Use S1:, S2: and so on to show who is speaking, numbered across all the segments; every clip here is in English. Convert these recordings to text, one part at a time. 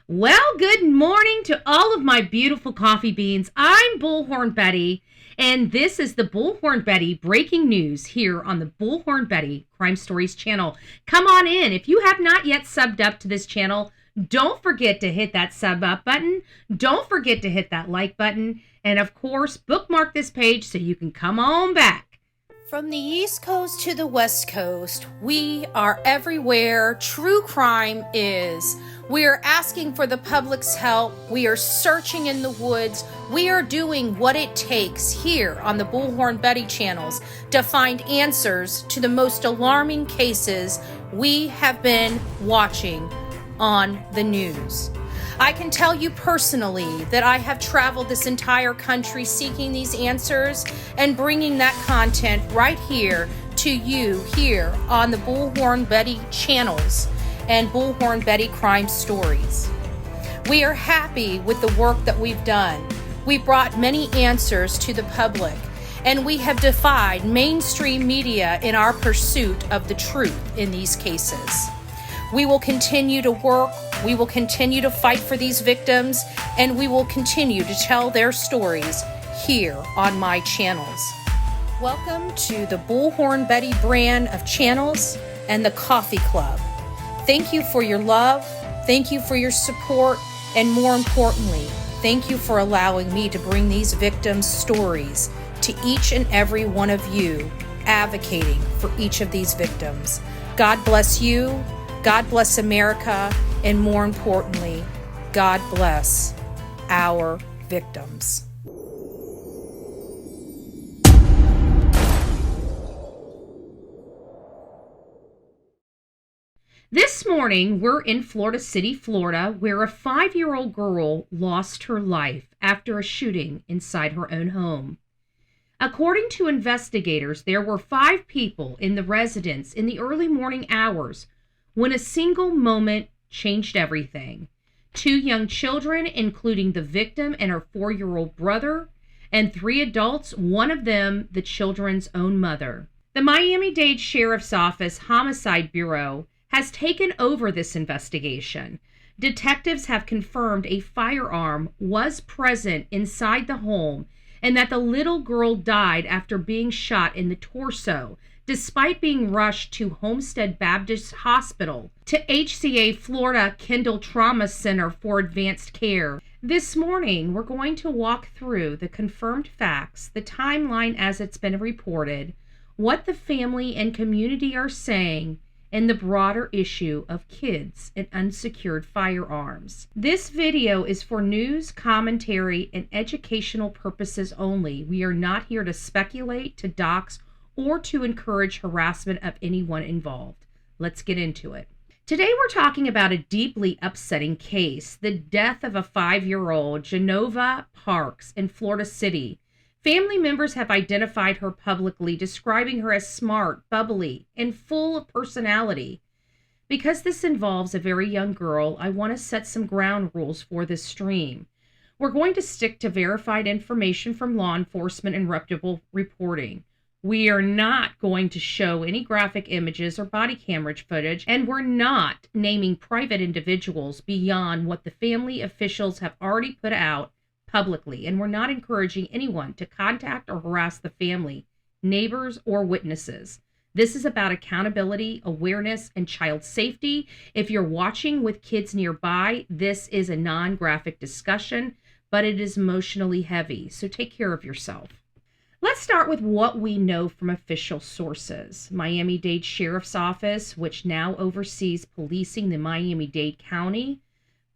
S1: Well, good morning to all of my beautiful coffee beans. I'm Bullhorn Betty, and this is the Bullhorn Betty breaking news here on the Bullhorn Betty Crime Stories channel. Come on in. If you have not yet subbed up to this channel, don't forget to hit that sub up button. Don't forget to hit that like button. And of course, bookmark this page so you can come on back.
S2: From the East Coast to the West Coast, we are everywhere true crime is. We are asking for the public's help. We are searching in the woods. We are doing what it takes here on the Bullhorn Betty channels to find answers to the most alarming cases we have been watching on the news. I can tell you personally that I have traveled this entire country seeking these answers and bringing that content right here to you here on the Bullhorn Betty channels and Bullhorn Betty Crime Stories. We are happy with the work that we've done. We brought many answers to the public, and we have defied mainstream media in our pursuit of the truth in these cases. We will continue to work, we will continue to fight for these victims, and we will continue to tell their stories here on my channels. Welcome to the Bullhorn Betty brand of channels and the Coffee Club. Thank you for your love, thank you for your support, and more importantly, thank you for allowing me to bring these victims' stories to each and every one of you, advocating for each of these victims. God bless you. God bless America, and more importantly, God bless our victims.
S1: This morning, we're in Florida City, Florida, where a 5-year-old girl lost her life after a shooting inside her own home. According to investigators, there were 5 people in the residence in the early morning hours when a single moment changed everything. 2 young children, including the victim and her 4-year-old brother, and 3 adults, one of them the children's own mother. The Miami-Dade Sheriff's Office Homicide Bureau has taken over this investigation. Detectives have confirmed a firearm was present inside the home and that the little girl died after being shot in the torso, despite being rushed to Homestead Baptist Hospital to HCA Florida Kendall Trauma Center for advanced care. This morning, we're going to walk through the confirmed facts, the timeline as it's been reported, what the family and community are saying, and the broader issue of kids and unsecured firearms. This video is for news, commentary, and educational purposes only. We are not here to speculate, to dox, or to encourage harassment of anyone involved. Let's get into it. Today we're talking about a deeply upsetting case, the death of a 5-year-old, Genova Parks, in Florida City. Family members have identified her publicly, describing her as smart, bubbly, and full of personality. Because this involves a very young girl, I want to set some ground rules for this stream. We're going to stick to verified information from law enforcement and reputable reporting. We are not going to show any graphic images or body camera footage, and we're not naming private individuals beyond what the family officials have already put out publicly, and we're not encouraging anyone to contact or harass the family, neighbors, or witnesses. This is about accountability, awareness, and child safety. If you're watching with kids nearby, this is a non-graphic discussion, but it is emotionally heavy, so take care of yourself. Let's start with what we know from official sources. Miami-Dade Sheriff's Office, which now oversees policing the Miami-Dade County,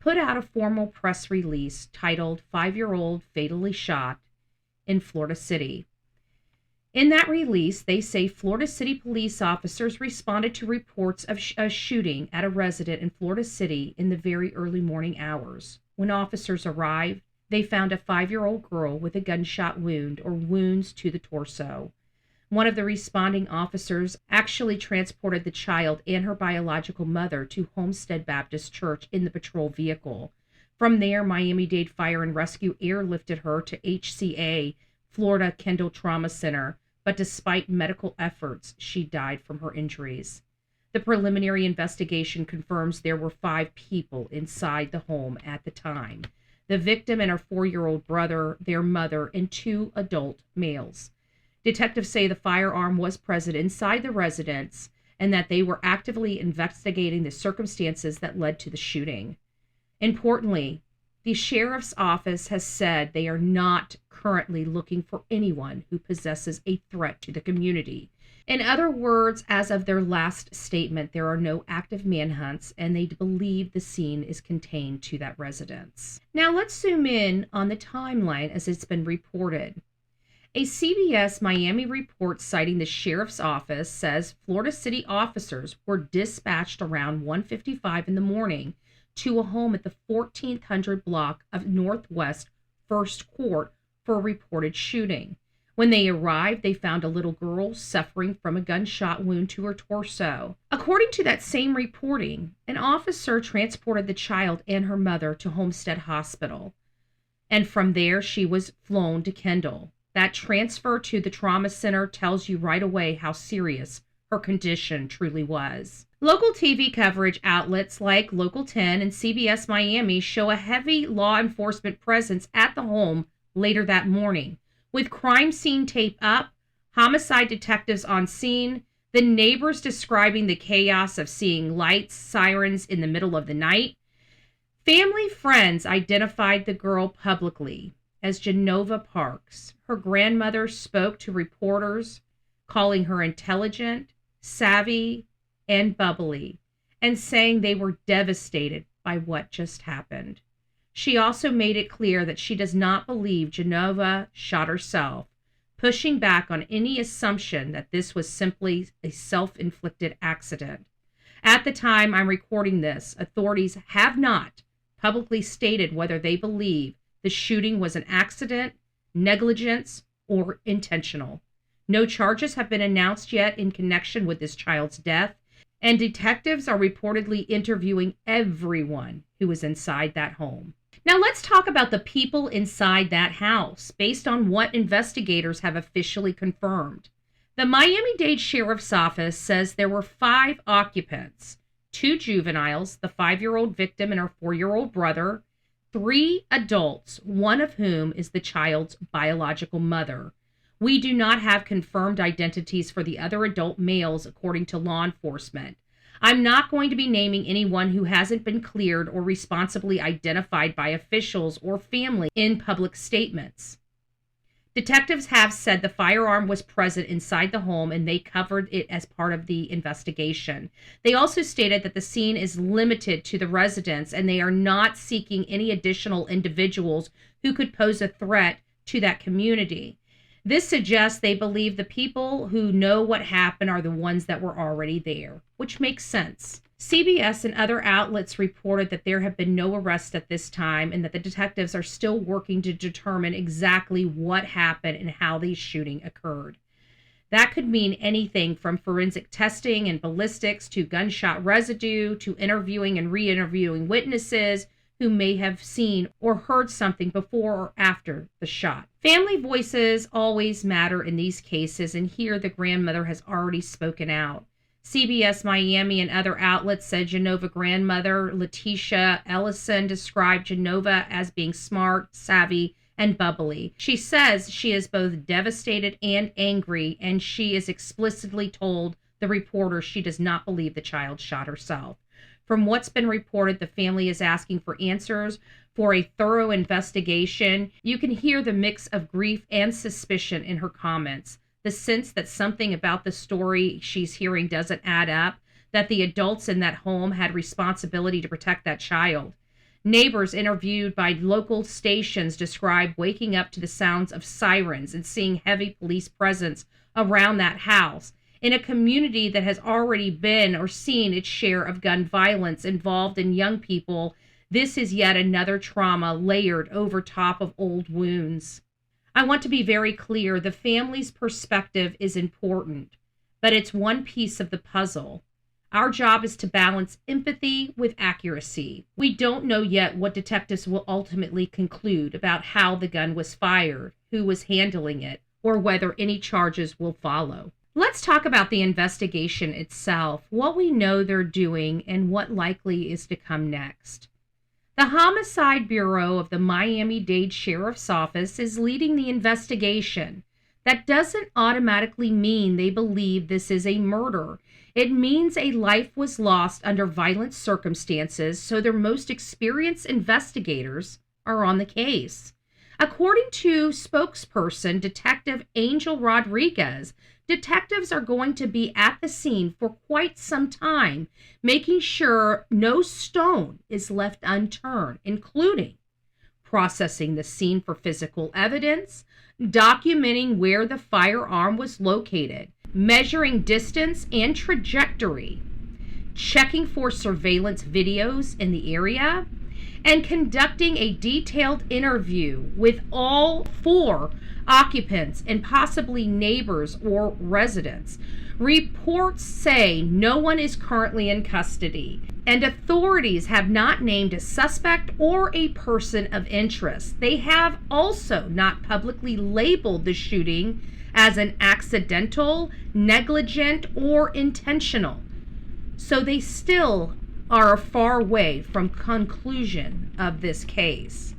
S1: put out a formal press release titled 5-Year-Old Fatally Shot in Florida City. In that release, they say Florida City police officers responded to reports of a shooting at a residence in Florida City in the very early morning hours. When officers arrived, they found a 5-year-old girl with a gunshot wound or wounds to the torso. One of the responding officers actually transported the child and her biological mother to Homestead Baptist Church in the patrol vehicle. From there, Miami-Dade Fire and Rescue airlifted her to HCA Florida Kendall Trauma Center, but despite medical efforts, she died from her injuries. The preliminary investigation confirms there were 5 people inside the home at the time: the victim and her 4-year-old brother, their mother, and 2 adult males. Detectives say the firearm was present inside the residence and that they were actively investigating the circumstances that led to the shooting. Importantly, the sheriff's office has said they are not currently looking for anyone who possesses a threat to the community. In other words, as of their last statement, there are no active manhunts, and they believe the scene is contained to that residence. Now let's zoom in on the timeline as it's been reported. A CBS Miami report citing the sheriff's office says Florida City officers were dispatched around 1:55 in the morning to a home at the 1400 block of Northwest First Court for a reported shooting. When they arrived, they found a little girl suffering from a gunshot wound to her torso. According to that same reporting, an officer transported the child and her mother to Homestead Hospital, and from there she was flown to Kendall. That transfer to the trauma center tells you right away how serious her condition truly was. Local TV coverage outlets like Local 10 and CBS Miami show a heavy law enforcement presence at the home later that morning, with crime scene tape up, homicide detectives on scene, the neighbors describing the chaos of seeing lights, sirens in the middle of the night. Family friends identified the girl publicly as Genova Parks. Her grandmother spoke to reporters, calling her intelligent, savvy, and bubbly, and saying they were devastated by what just happened. She also made it clear that she does not believe Genova shot herself, pushing back on any assumption that this was simply a self-inflicted accident. At the time I'm recording this, authorities have not publicly stated whether they believe the shooting was an accident, negligence, or intentional. No charges have been announced yet in connection with this child's death, and detectives are reportedly interviewing everyone who was inside that home. Now let's talk about the people inside that house, based on what investigators have officially confirmed. The Miami-Dade Sheriff's Office says there were 5 occupants: 2 juveniles, the 5-year-old victim and her 4-year-old brother, 3 adults, one of whom is the child's biological mother. We do not have confirmed identities for the other adult males, according to law enforcement. I'm not going to be naming anyone who hasn't been cleared or responsibly identified by officials or family in public statements. Detectives have said the firearm was present inside the home and they covered it as part of the investigation. They also stated that the scene is limited to the residents and they are not seeking any additional individuals who could pose a threat to that community. This suggests they believe the people who know what happened are the ones that were already there, which makes sense. CBS and other outlets reported that there have been no arrests at this time and that the detectives are still working to determine exactly what happened and how the shooting occurred. That could mean anything from forensic testing and ballistics to gunshot residue to interviewing and re-interviewing witnesses who may have seen or heard something before or after the shot. Family voices always matter in these cases, and here the grandmother has already spoken out. CBS Miami and other outlets said Genova grandmother Letitia Ellison described Genova as being smart, savvy, and bubbly. She says she is both devastated and angry, and she is explicitly told the reporter she does not believe the child shot herself. From what's been reported, the family is asking for answers for a thorough investigation. You can hear the mix of grief and suspicion in her comments. The sense that something about the story she's hearing doesn't add up, that the adults in that home had responsibility to protect that child. Neighbors interviewed by local stations describe waking up to the sounds of sirens and seeing heavy police presence around that house. In a community that has already been or seen its share of gun violence involved in young people, this is yet another trauma layered over top of old wounds. I want to be very clear, the family's perspective is important, but it's one piece of the puzzle. Our job is to balance empathy with accuracy. We don't know yet what detectives will ultimately conclude about how the gun was fired, who was handling it, or whether any charges will follow. Let's talk about the investigation itself, what we know they're doing, and what likely is to come next. The Homicide Bureau of the Miami-Dade Sheriff's Office is leading the investigation. That doesn't automatically mean they believe this is a murder. It means a life was lost under violent circumstances, so their most experienced investigators are on the case. According to spokesperson Detective Angel Rodriguez, detectives are going to be at the scene for quite some time, making sure no stone is left unturned, including processing the scene for physical evidence, documenting where the firearm was located, measuring distance and trajectory, checking for surveillance videos in the area, and conducting a detailed interview with all 4 occupants and possibly neighbors or residents. Reports say no one is currently in custody, and authorities have not named a suspect or a person of interest. They have also not publicly labeled the shooting as an accidental, negligent, or intentional. So they still are far away from conclusion of this case.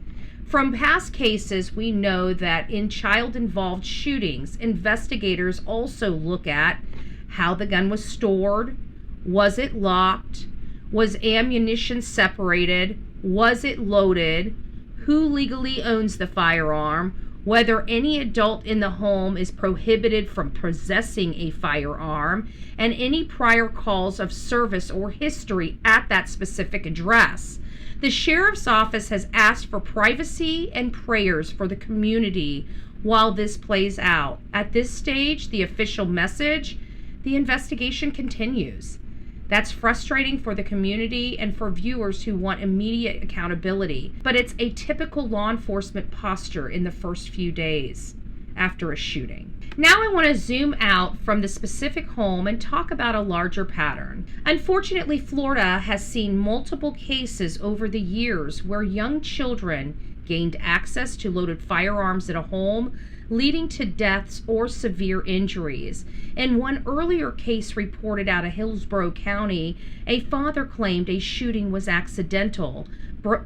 S1: From past cases, we know that in child-involved shootings, investigators also look at how the gun was stored, was it locked, was ammunition separated, was it loaded, who legally owns the firearm, whether any adult in the home is prohibited from possessing a firearm, and any prior calls of service or history at that specific address. The sheriff's office has asked for privacy and prayers for the community while this plays out. At this stage, the official message, the investigation continues. That's frustrating for the community and for viewers who want immediate accountability, but it's a typical law enforcement posture in the first few days after a shooting. Now I want to zoom out from the specific home and talk about a larger pattern. Unfortunately, Florida has seen multiple cases over the years where young children gained access to loaded firearms at a home, leading to deaths or severe injuries. In one earlier case reported out of Hillsborough County, a father claimed a shooting was accidental.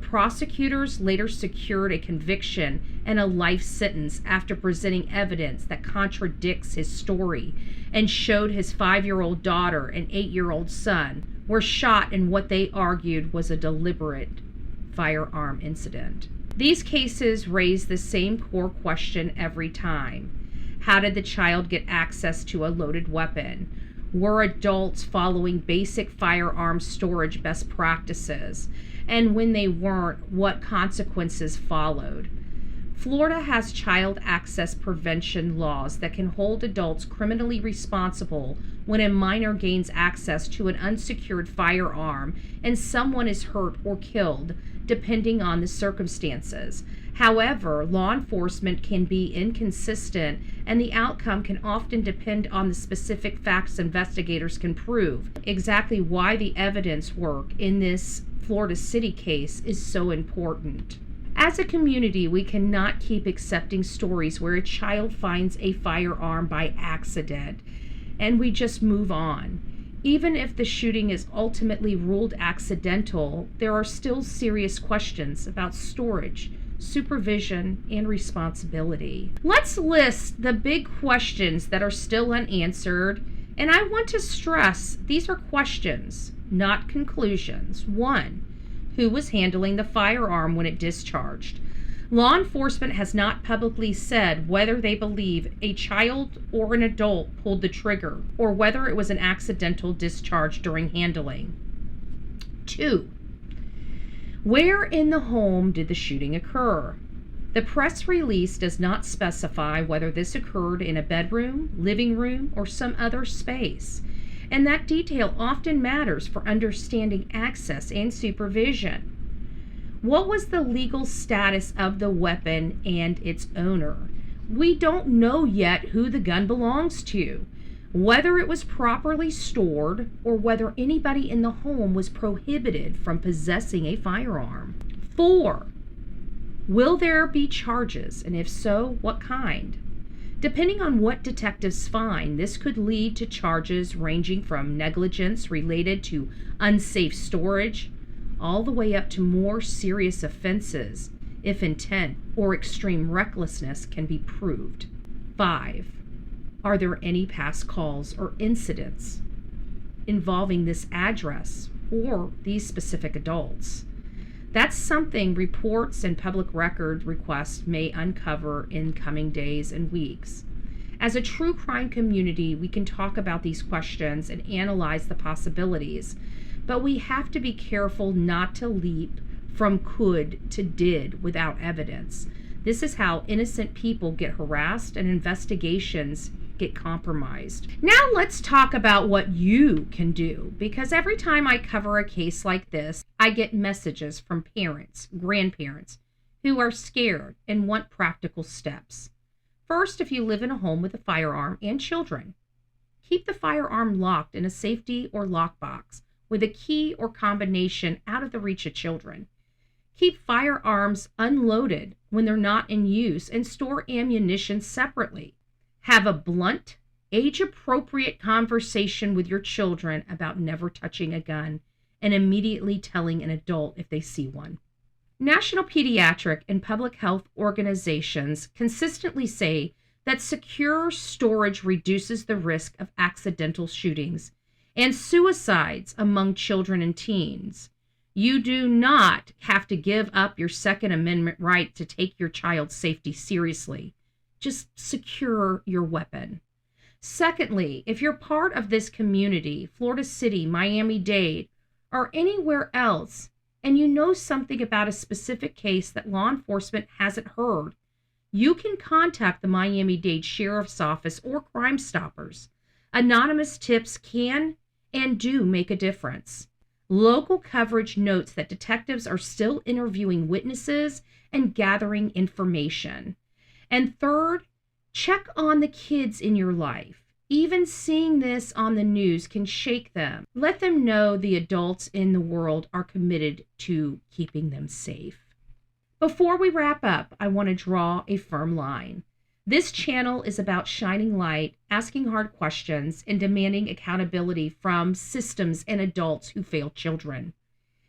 S1: Prosecutors later secured a conviction and a life sentence after presenting evidence that contradicts his story and showed his 5-year-old daughter and 8-year-old son were shot in what they argued was a deliberate firearm incident. These cases raise the same core question every time. How did the child get access to a loaded weapon? Were adults following basic firearm storage best practices? And when they weren't, what consequences followed? Florida has child access prevention laws that can hold adults criminally responsible when a minor gains access to an unsecured firearm and someone is hurt or killed, depending on the circumstances. However, law enforcement can be inconsistent, and the outcome can often depend on the specific facts investigators can prove. Exactly why the evidence work in this Florida City case is so important. As a community, we cannot keep accepting stories where a child finds a firearm by accident and we just move on. Even if the shooting is ultimately ruled accidental, there are still serious questions about storage, supervision, and responsibility. Let's list the big questions that are still unanswered, and I want to stress these are questions, not conclusions. 1. Who was handling the firearm when it discharged? Law enforcement has not publicly said whether they believe a child or an adult pulled the trigger or whether it was an accidental discharge during handling. 2. Where in the home did the shooting occur? The press release does not specify whether this occurred in a bedroom, living room, or some other space, and that detail often matters for understanding access and supervision. What was the legal status of the weapon and its owner? We don't know yet who the gun belongs to, whether it was properly stored, or whether anybody in the home was prohibited from possessing a firearm. 4. Will there be charges, and if so, what kind? Depending on what detectives find, this could lead to charges ranging from negligence related to unsafe storage all the way up to more serious offenses if intent or extreme recklessness can be proved. 5. Are there any past calls or incidents involving this address or these specific adults? That's something reports and public record requests may uncover in coming days and weeks. As a true crime community, we can talk about these questions and analyze the possibilities, but we have to be careful not to leap from could to did without evidence. This is how innocent people get harassed and investigations get compromised. Now let's talk about what you can do, because every time I cover a case like this, I get messages from parents, grandparents, who are scared and want practical steps. First, if you live in a home with a firearm and children, keep the firearm locked in a safety or lockbox with a key or combination out of the reach of children. Keep firearms unloaded when they're not in use and store ammunition separately. Have a blunt, age-appropriate conversation with your children about never touching a gun and immediately telling an adult if they see one. National pediatric and public health organizations consistently say that secure storage reduces the risk of accidental shootings and suicides among children and teens. You do not have to give up your Second Amendment right to take your child's safety seriously. Just secure your weapon. Secondly, if you're part of this community, Florida City, Miami-Dade, or anywhere else, and you know something about a specific case that law enforcement hasn't heard, you can contact the Miami-Dade Sheriff's Office or Crime Stoppers. Anonymous tips can and do make a difference. Local coverage notes that detectives are still interviewing witnesses and gathering information. And third, check on the kids in your life. Even seeing this on the news can shake them. Let them know the adults in the world are committed to keeping them safe. Before we wrap up, I want to draw a firm line. This channel is about shining light, asking hard questions, and demanding accountability from systems and adults who fail children.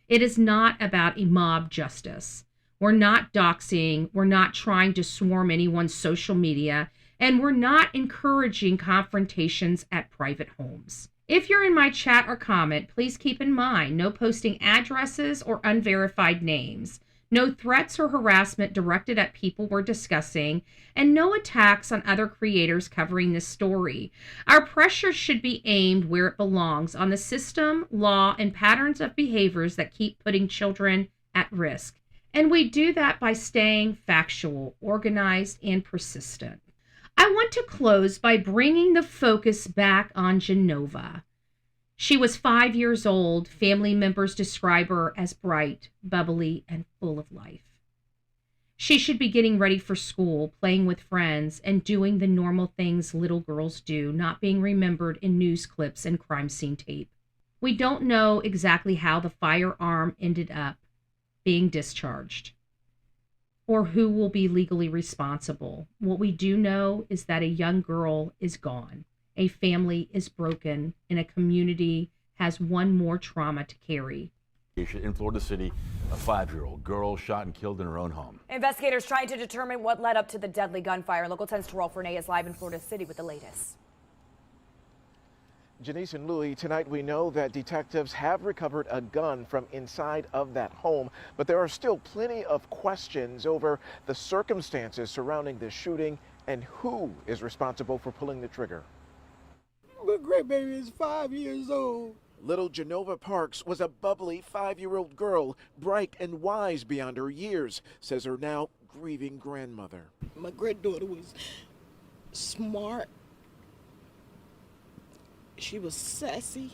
S1: It is not about a mob justice. We're not doxing, we're not trying to swarm anyone's social media, and we're not encouraging confrontations at private homes. If you're in my chat or comment, please keep in mind no posting addresses or unverified names, no threats or harassment directed at people we're discussing, and no attacks on other creators covering this story. Our pressure should be aimed where it belongs, on the system, law, and patterns of behaviors that keep putting children at risk. And we do that by staying factual, organized, and persistent. I want to close by bringing the focus back on Genova. She was 5 years old. Family members describe her as bright, bubbly, and full of life. She should be getting ready for school, playing with friends, and doing the normal things little girls do, not being remembered in news clips and crime scene tape. We don't know exactly how the firearm ended up being discharged or who will be legally responsible. What we do know is that a young girl is gone, a family is broken, and a community has one more trauma to carry.
S3: In Florida City, a 5-year-old girl shot and killed in her own home.
S4: Investigators trying to determine what led up to the deadly gunfire. Local 10's Terrell Fernay is live in Florida City with the latest.
S5: Janice and Louie, tonight we know that detectives have recovered a gun from inside of that home, but there are still plenty of questions over the circumstances surrounding the shooting and who is responsible for pulling the trigger.
S6: My grandbaby is 5 years old.
S5: Little Genova Parks was a bubbly 5-year-old girl, bright and wise beyond her years, says her now grieving grandmother.
S6: My granddaughter was smart. She was sassy.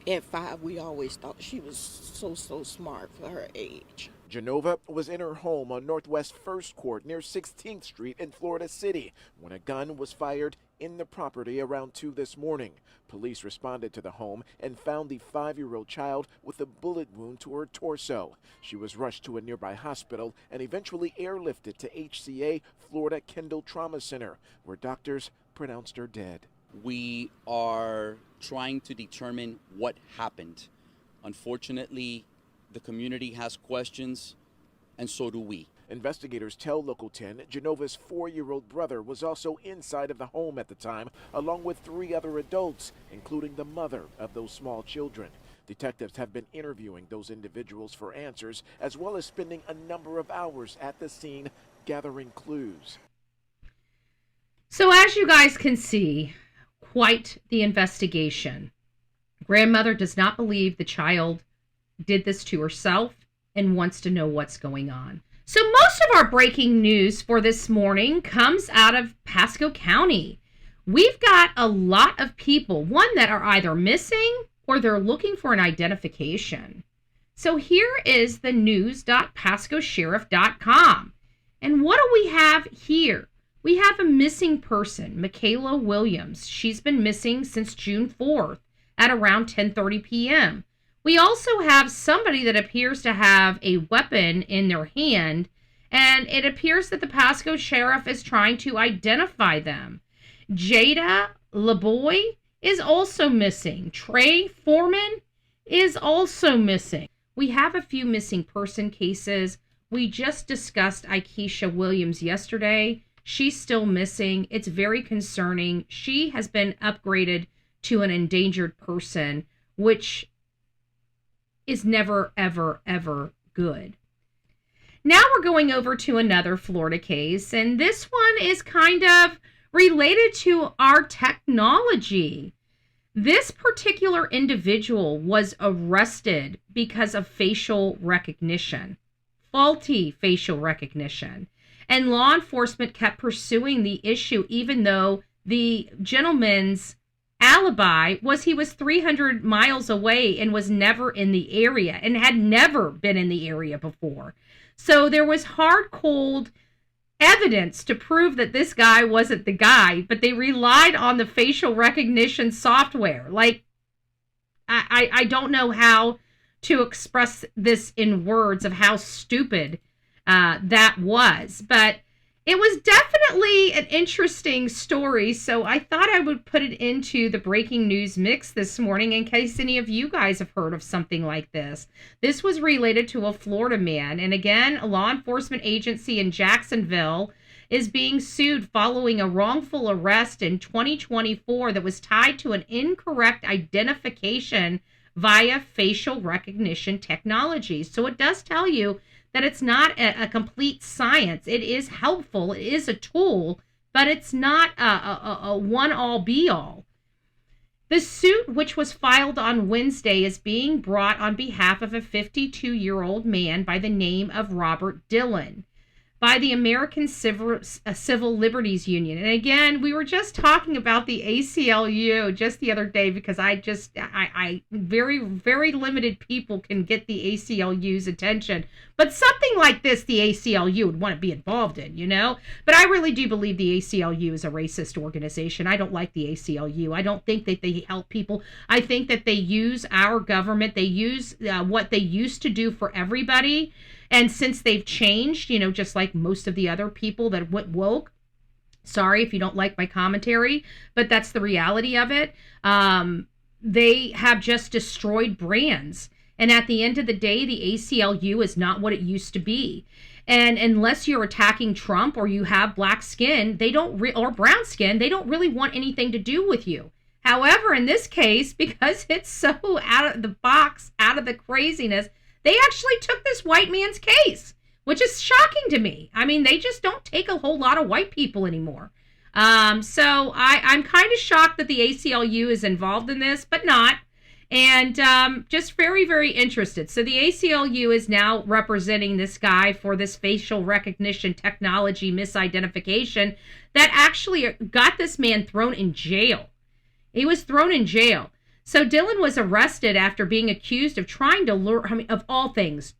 S6: At 5, we always thought she was so smart for her age.
S5: Genova was in her home on Northwest 1st Court near 16th Street in Florida City when a gun was fired in the property around 2 this morning. Police responded to the home and found the 5-year-old child with a bullet wound to her torso. She was rushed to a nearby hospital and eventually airlifted to HCA Florida Kendall Trauma Center, where doctors pronounced her dead.
S7: We are trying to determine what happened. Unfortunately, the community has questions, and so do we.
S5: Investigators tell Local 10 Genova's 4-year-old brother was also inside of the home at the time, along with 3 other adults, including the mother of those small children. Detectives have been interviewing those individuals for answers, as well as spending a number of hours at the scene gathering clues.
S1: So as you guys can see, quite the investigation. Grandmother does not believe the child did this to herself and wants to know what's going on. So most of our breaking news for this morning comes out of Pasco County. We've got a lot of people, one, that are either missing or they're looking for an identification. So here is the news.pascosheriff.com. And what do we have here? We have a missing person, Michaela Williams. She's been missing since June 4th at around 10:30 p.m. We also have somebody that appears to have a weapon in their hand, and it appears that the Pasco Sheriff is trying to identify them. Jada LeBoy is also missing. Trey Foreman is also missing. We have a few missing person cases. We just discussed Aikisha Williams yesterday. She's still missing. It's very concerning. She has been upgraded to an endangered person, which is never, ever, ever good. Now we're going over to another Florida case, and this one is kind of related to our technology. This particular individual was arrested because of facial recognition, faulty facial recognition. And law enforcement kept pursuing the issue, even though the gentleman's alibi was he was 300 miles away and was never in the area and had never been in the area before. So there was hard, cold evidence to prove that this guy wasn't the guy, but they relied on the facial recognition software. Like, I don't know how to express this in words of how stupid that was, but it was definitely an interesting story, so I thought I would put it into the breaking news mix this morning in case any of you guys have heard of something like this. This was related to a Florida man, and again, a law enforcement agency in Jacksonville is being sued following a wrongful arrest in 2024 that was tied to an incorrect identification via facial recognition technology. So it does tell you that it's not a complete science. It is helpful. It is a tool, but it's not a one-all, be-all. The suit, which was filed on Wednesday, is being brought on behalf of a 52-year-old man by the name of Robert Dillon by the American Civil Liberties Union. And again, we were just talking about the ACLU just the other day because I very, very limited people can get the ACLU's attention. But something like this, the ACLU would want to be involved in, you know? But I really do believe the ACLU is a racist organization. I don't like the ACLU. I don't think that they help people. I think that they use our government. They use what they used to do for everybody. And since they've changed, you know, just like most of the other people that went woke, sorry if you don't like my commentary, but that's the reality of it. They have just destroyed brands. And at the end of the day, the ACLU is not what it used to be. And unless you're attacking Trump or you have black skin, they don't or brown skin, they don't really want anything to do with you. However, in this case, because it's so out of the box, out of the craziness, they actually took this white man's case, which is shocking to me. I mean, they just don't take a whole lot of white people anymore. So I'm kind of shocked that the ACLU is involved in this, but not. And just very, very interested. So the ACLU is now representing this guy for this facial recognition technology misidentification that actually got this man thrown in jail. He was thrown in jail. So Dillon was arrested after being accused of trying to lure, I mean, of all things,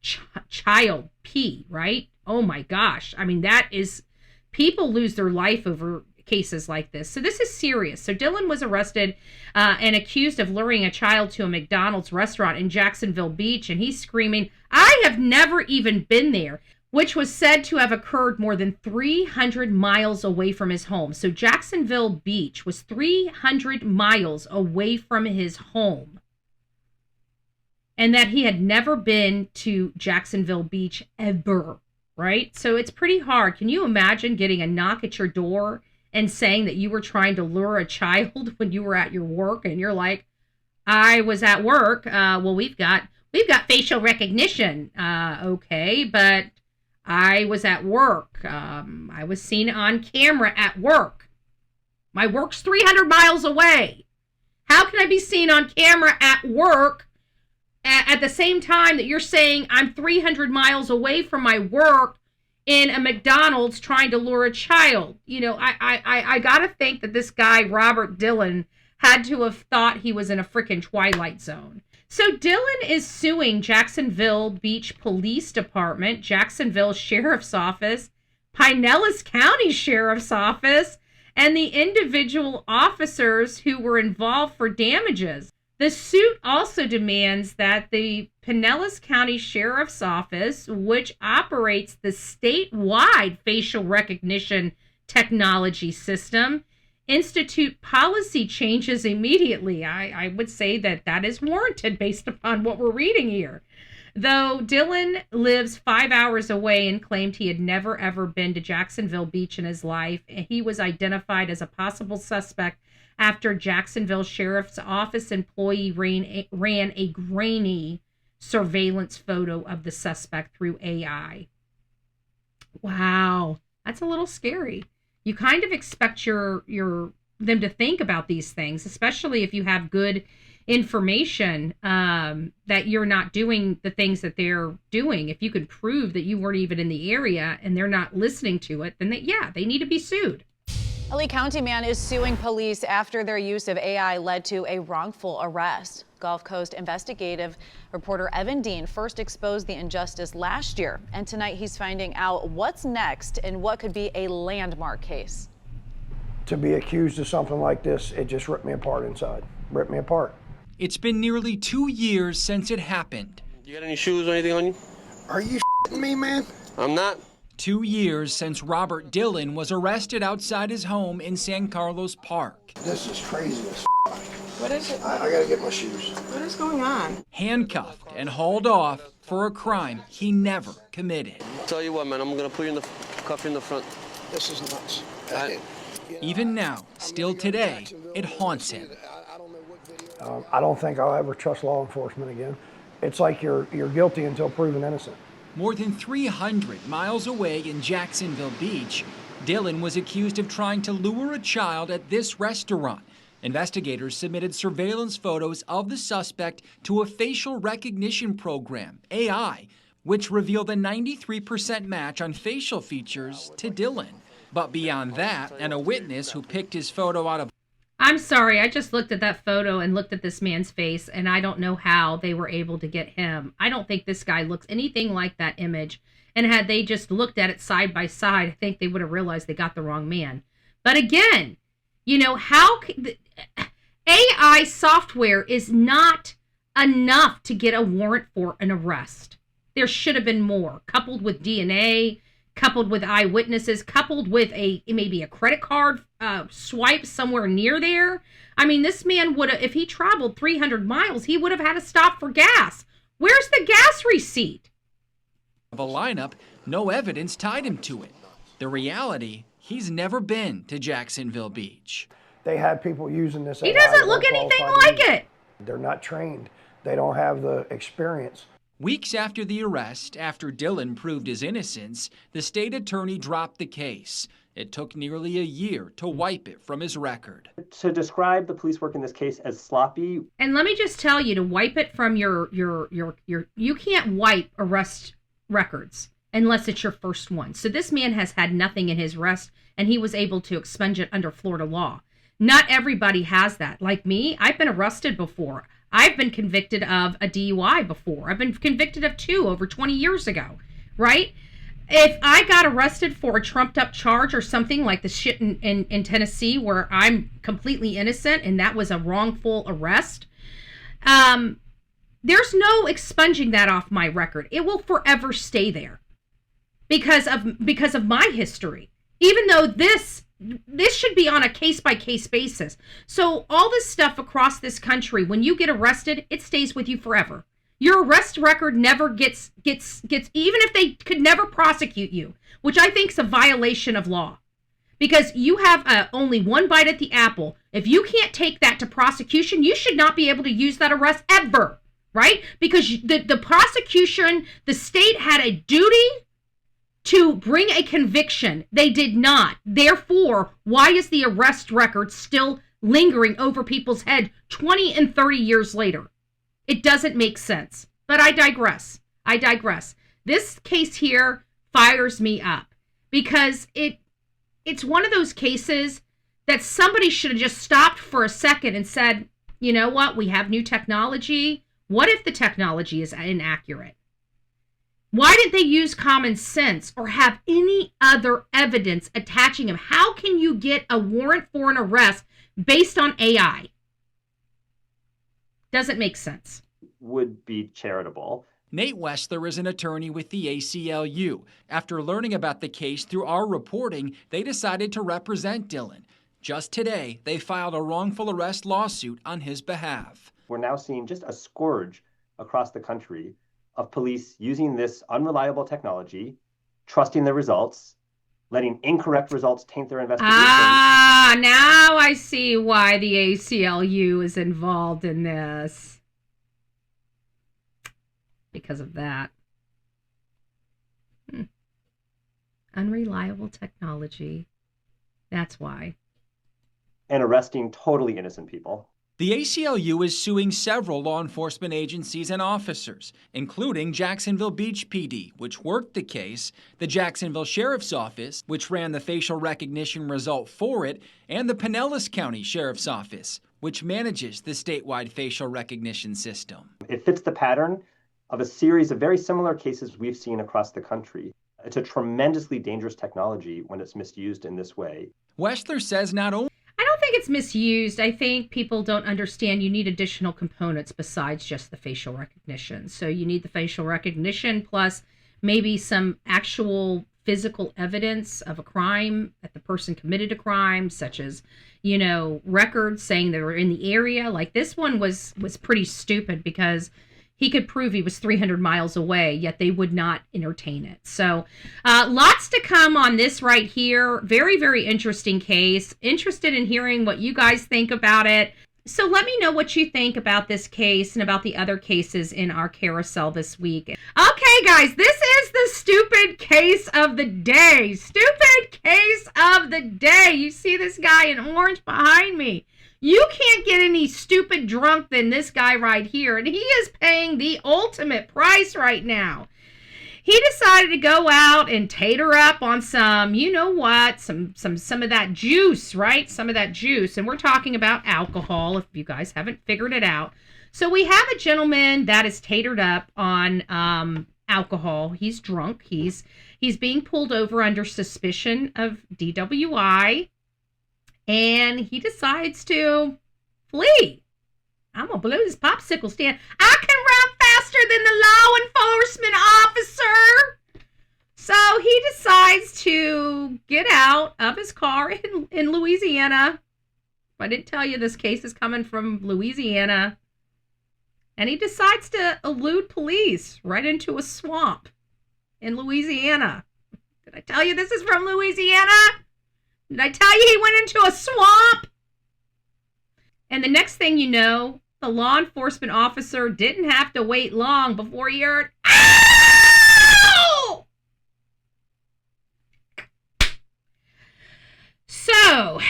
S1: child P, right? Oh my gosh. I mean, that is, people lose their life over cases like this. So this is serious. So Dylan was arrested and accused of luring a child to a McDonald's restaurant in Jacksonville Beach, and he's screaming, "I have never even been there," which was said to have occurred more than 300 miles away from his home. So Jacksonville Beach was 300 miles away from his home. And that he had never been to Jacksonville Beach ever, right? So it's pretty hard. Can you imagine getting a knock at your door and saying that you were trying to lure a child when you were at your work, and you're like, "I was at work. Well, we've got facial recognition. Okay, but I was at work. I was seen on camera at work. My work's 300 miles away. How can I be seen on camera at work at the same time that you're saying I'm 300 miles away from my work in a McDonald's trying to lure a child?" You know, I gotta think that this guy, Robert Dillon, had to have thought he was in a freaking Twilight Zone. So Dillon is suing Jacksonville Beach Police Department, Jacksonville Sheriff's Office, Pinellas County Sheriff's Office, and the individual officers who were involved for damages. The suit also demands that the Pinellas County Sheriff's Office, which operates the statewide facial recognition technology system, institute policy changes immediately. I would say that is warranted based upon what we're reading here. Though Dillon lives 5 hours away and claimed he had never ever been to Jacksonville Beach in his life, he was identified as a possible suspect after Jacksonville Sheriff's Office employee ran a grainy surveillance photo of the suspect through AI. Wow, that's a little scary. You kind of expect them to think about these things, especially if you have good information that you're not doing the things that they're doing. If you could prove that you weren't even in the area and they're not listening to it, then they need to be sued.
S8: A Lee County man is suing police after their use of AI led to a wrongful arrest. Gulf Coast investigative reporter Evan Dean first exposed the injustice last year, and tonight he's finding out what's next in what could be a landmark case.
S9: To be accused of something like this, it just ripped me apart inside. Ripped me apart.
S10: It's been nearly 2 years since it happened.
S11: You got any shoes or anything on you?
S9: Are you f***ing me, man?
S11: I'm not.
S10: 2 years since Robert Dillon was arrested outside his home in San Carlos Park.
S9: This is crazy as f***.
S6: What is it?
S9: I gotta get my shoes.
S6: What is going on?
S10: Handcuffed and hauled off for a crime he never committed.
S11: Tell you what, man, I'm gonna put you in the cuff in the front.
S9: This is nuts.
S10: Even now, still today, it haunts him.
S9: I don't think I'll ever trust law enforcement again. It's like you're guilty until proven innocent.
S10: More than 300 miles away in Jacksonville Beach, Dillon was accused of trying to lure a child at this restaurant. Investigators submitted surveillance photos of the suspect to a facial recognition program, AI, which revealed a 93% match on facial features to Dillon. But beyond that, and a witness who picked his photo out of...
S1: I'm sorry, I just looked at that photo and looked at this man's face, and I don't know how they were able to get him. I don't think this guy looks anything like that image. And had they just looked at it side by side, I think they would have realized they got the wrong man. But again, you know, AI software is not enough to get a warrant for an arrest. There should have been more, coupled with DNA, coupled with eyewitnesses, coupled with maybe a credit card swipe somewhere near there. I mean, this man would have, if he traveled 300 miles, he would have had to stop for gas. Where's the gas receipt?
S10: Of a lineup, no evidence tied him to it. The reality, he's never been to Jacksonville Beach.
S9: They had people using this.
S1: He doesn't look anything like it.
S9: They're not trained. They don't have the experience.
S10: Weeks after the arrest, after Dillon proved his innocence, the state attorney dropped the case. It took nearly a year to wipe it from his record.
S12: To describe the police work in this case as sloppy.
S1: And let me just tell you, to wipe it from your you can't wipe arrest records unless it's your first one. So this man has had nothing in his arrest, and he was able to expunge it under Florida law. Not everybody has that. Like me, I've been arrested before. I've been convicted of a DUI before. I've been convicted of 2 over 20 years ago, right? If I got arrested for a trumped up charge or something like the shit in Tennessee where I'm completely innocent and that was a wrongful arrest, there's no expunging that off my record. It will forever stay there because of my history. Even though this should be on a case-by-case basis. So all this stuff across this country, when you get arrested, it stays with you forever. Your arrest record never gets even if they could never prosecute you, which I think is a violation of law. Because you have only one bite at the apple. If you can't take that to prosecution, you should not be able to use that arrest ever, right? Because the prosecution, the state had a duty to bring a conviction. They did not. Therefore, why is the arrest record still lingering over people's head 20 and 30 years later? It doesn't make sense. But I digress. This case here fires me up because it's one of those cases that somebody should have just stopped for a second and said, you know what? We have new technology. What if the technology is inaccurate? Why didn't they use common sense or have any other evidence attaching them? How can you get a warrant for an arrest based on AI? Doesn't make sense.
S12: Would be charitable.
S10: Nate Wessler is an attorney with the ACLU. After learning about the case through our reporting, they decided to represent Dylan. Just today, they filed a wrongful arrest lawsuit on his behalf.
S12: We're now seeing just a scourge across the country of police using this unreliable technology, trusting the results, letting incorrect results taint their investigation.
S1: Now I see why the ACLU is involved in this. Because of that. Unreliable technology. That's why.
S12: And arresting totally innocent people.
S10: The ACLU is suing several law enforcement agencies and officers, including Jacksonville Beach PD, which worked the case, the Jacksonville Sheriff's Office, which ran the facial recognition result for it, and the Pinellas County Sheriff's Office, which manages the statewide facial recognition system.
S12: It fits the pattern of a series of very similar cases we've seen across the country. It's a tremendously dangerous technology when it's misused in this way.
S10: Wessler says not only
S1: I don't think it's misused. I think people don't understand you need additional components besides just the facial recognition. So you need the facial recognition plus maybe some actual physical evidence of a crime that the person committed a crime, such as, records saying they were in the area. Like this one was pretty stupid because he could prove he was 300 miles away, yet they would not entertain it. So lots to come on this right here. Very, very interesting case. Interested in hearing what you guys think about it. So let me know what you think about this case and about the other cases in our carousel this week. Okay, guys, this is the stupid case of the day. Stupid case of the day. You see this guy in orange behind me. You can't get any stupid drunk than this guy right here, and he is paying the ultimate price right now. He decided to go out and tater up on some, some of that juice, right? Some of that juice, and we're talking about alcohol, if you guys haven't figured it out. So we have a gentleman that is tatered up on alcohol. He's drunk. He's being pulled over under suspicion of DWI. And he decides to flee. I'm going to blow this popsicle stand. I can run faster than the law enforcement officer. So he decides to get out of his car in Louisiana. If I didn't tell you, this case is coming from Louisiana. And he decides to elude police right into a swamp in Louisiana. Did I tell you this is from Louisiana? Did I tell you he went into a swamp? And the next thing you know, the law enforcement officer didn't have to wait long before he heard, "Ow!" So,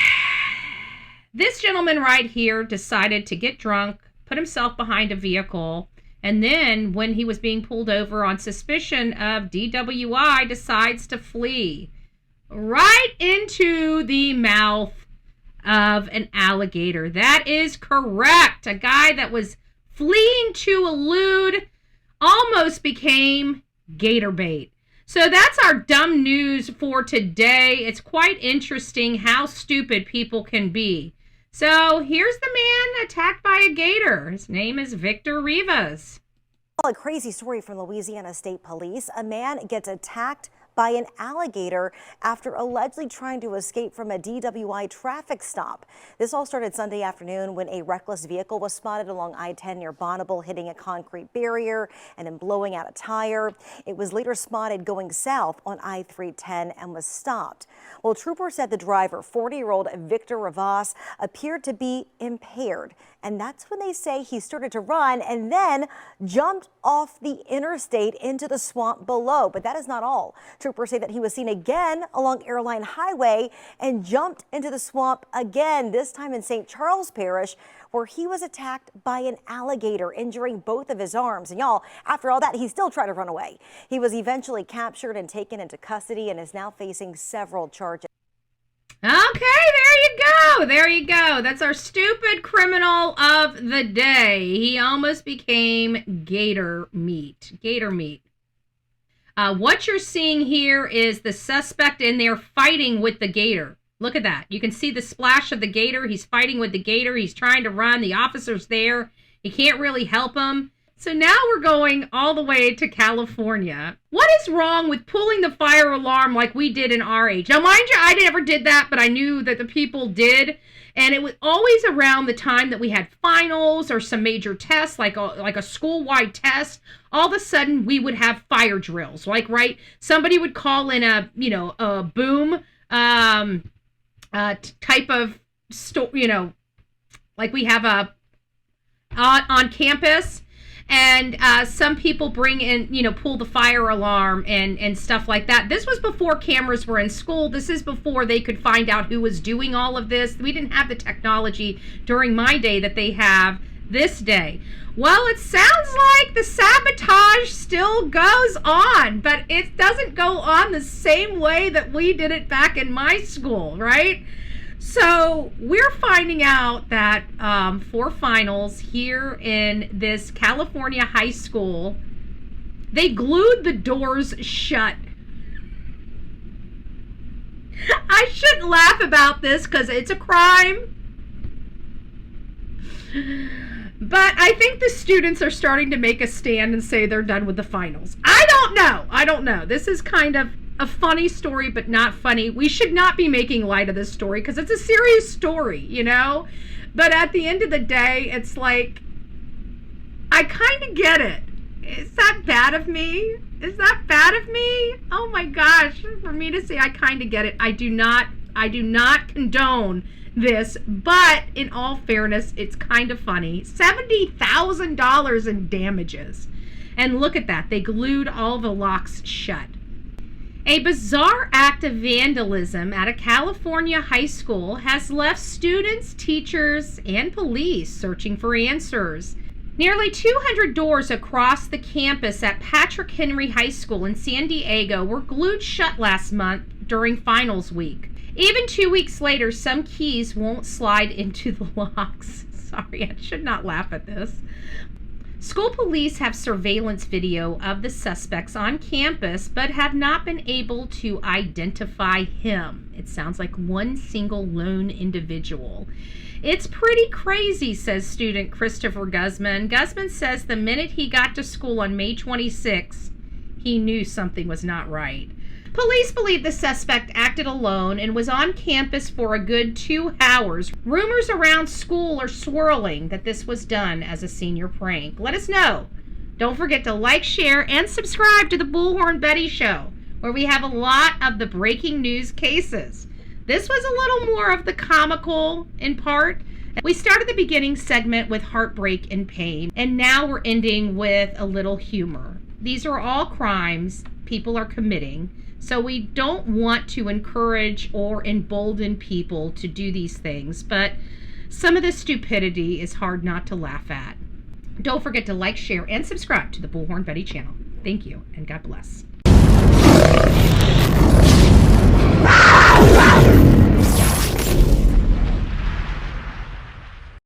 S1: this gentleman right here decided to get drunk, put himself behind a vehicle, and then when he was being pulled over on suspicion of DWI, decides to flee. Right into the mouth of an alligator. That is correct. A guy that was fleeing to elude almost became gator bait. So that's our dumb news for today. It's quite interesting how stupid people can be. So here's the man attacked by a gator. His name is Victor Rivas.
S13: A crazy story from Louisiana State Police. A man gets attacked by an alligator after allegedly trying to escape from a DWI traffic stop. This all started Sunday afternoon when a reckless vehicle was spotted along I-10 near Bonneville, hitting a concrete barrier and then blowing out a tire. It was later spotted going south on I-310 and was stopped. Well, troopers said the driver, 40-year-old Victor Rivas, appeared to be impaired. And that's when they say he started to run and then jumped off the interstate into the swamp below. But that is not all. Troopers say that he was seen again along Airline Highway and jumped into the swamp again, this time in St. Charles Parish, where he was attacked by an alligator, injuring both of his arms. And y'all, after all that, he still tried to run away. He was eventually captured and taken into custody and is now facing several charges.
S1: Okay, there you go. There you go. That's our stupid criminal of the day. He almost became gator meat. Gator meat. What you're seeing here is the suspect in there fighting with the gator. Look at that. You can see the splash of the gator. He's fighting with the gator. He's trying to run. The officer's there. He can't really help him. So now we're going all the way to California. What is wrong with pulling the fire alarm like we did in our age? Now, mind you, I never did that, but I knew that the people did. And it was always around the time that we had finals or some major tests, like a school-wide test. All of a sudden, we would have fire drills. Like, right, somebody would call in a boom type of, like we have on campus. And some people bring in, pull the fire alarm and stuff like that. This was before cameras were in school. This is before they could find out who was doing all of this. We didn't have the technology during my day that they have this day. Well, it sounds like the sabotage still goes on, but it doesn't go on the same way that we did it back in my school, right? So we're finding out that for finals here in this California high school, they glued the doors shut. I shouldn't laugh about this because it's a crime. But I think the students are starting to make a stand and say they're done with the finals. I don't know. This is kind of a funny story, but not funny. We should not be making light of this story because it's a serious story, But at the end of the day, it's like, I kind of get it. Is that bad of me? Is that bad of me? Oh my gosh, for me to say I kind of get it. I do not condone this, but in all fairness, it's kind of funny. $70,000 in damages. And look at that. They glued all the locks shut. A bizarre act of vandalism at a California high school has left students, teachers, and police searching for answers. Nearly 200 doors across the campus at Patrick Henry High School in San Diego were glued shut last month during finals week. Even 2 weeks later, some keys won't slide into the locks. Sorry, I should not laugh at this. School police have surveillance video of the suspects on campus, but have not been able to identify him. It sounds like one single lone individual. It's pretty crazy, says student Christopher Guzman. Guzman says the minute he got to school on May 26, he knew something was not right. Police believe the suspect acted alone and was on campus for a good 2 hours. Rumors around school are swirling that this was done as a senior prank. Let us know. Don't forget to like, share, and subscribe to the Bullhorn Betty Show, where we have a lot of the breaking news cases. This was a little more of the comical in part. We started the beginning segment with heartbreak and pain, and now we're ending with a little humor. These are all crimes people are committing. So we don't want to encourage or embolden people to do these things, but some of the stupidity is hard not to laugh at. Don't forget to like, share, and subscribe to the Bullhorn Betty channel. Thank you, and God bless.